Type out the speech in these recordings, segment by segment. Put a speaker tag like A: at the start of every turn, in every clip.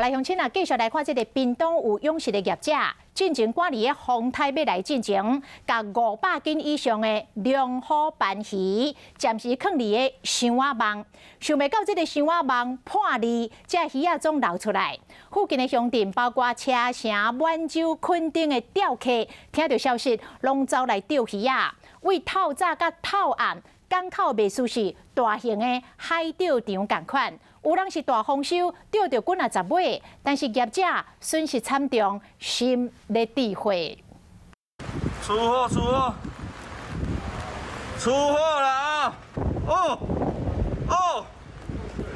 A: 来，乡亲啊，继续来看这个屏东有勇士的业者，进前赶离的丰泰要来进前，甲500斤以上的龙虎斑鱼，暂时放伫的箱仔网。想袂到这个箱仔网破裂，这鱼仔总流出来。附近的乡镇，包括车城、满洲、垦丁的钓客，听到消息，拢走来钓鱼仔。为透早甲透暗，港口袂输是大型的海钓场共款。 有人是大丰收，钓到几啊十尾，但是业者损失惨重，心咧智慧。
B: 出货，出货，出货啦！哦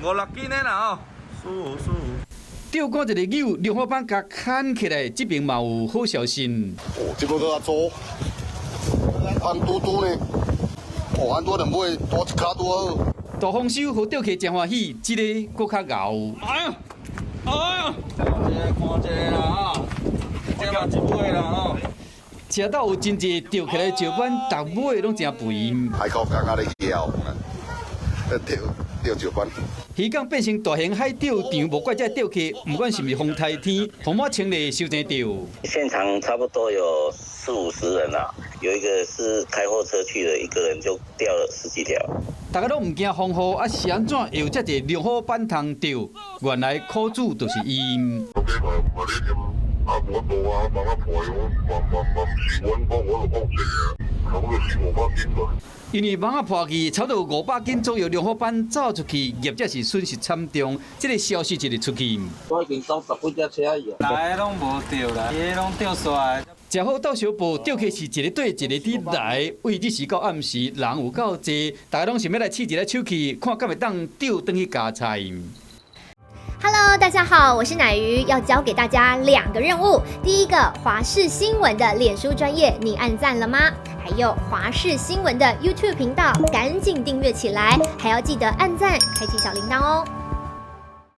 B: ，5、6斤的啦哦，舒服。
C: 钓竿一个扭，龙虎斑甲牵起来，这边嘛有好消息。
D: 哦，这个都要做，安多多呢？哦，安多两尾，多一卡多好。
C: 大丰收，互钓客真欢喜，这个搁较牛。
B: 哎呀，看这个啦啊，这嘛一尾啦哦。
C: 车道有真济钓起来石板，逐尾拢真肥。
D: 海口港啊咧钓，钓石板。
C: 鱼港变成大型海钓场，无怪这钓客，不管是毋是风台天，风马清丽收成钓。
E: 现场差不多有40-50人啦，有一个是开货车去的，一个人就钓了10几条。
C: 大家拢唔惊风雨，啊是安怎会有遮济龙虎斑通钓？原来苦主就是伊。因为网啊破去，差不多500斤左右龙虎斑走出去，业者是损失惨重。这个消息一直出去。
F: 我已经走10几只车去啊。
B: 来拢无钓啦，伊拢钓煞。
C: 食好到小报，钓客是一个对一个伫来，为日时到暗时，人有够济，大家拢想要来试一个手气，看敢会当钓转去加菜。
G: Hello， 大家好，我是乃鱼，要教给大家2个任务。第一个，华视新闻的脸书专页，你按赞了吗？还有华视新闻的 YouTube 频道，赶紧订阅起来，还要记得按赞，开启小铃铛哦。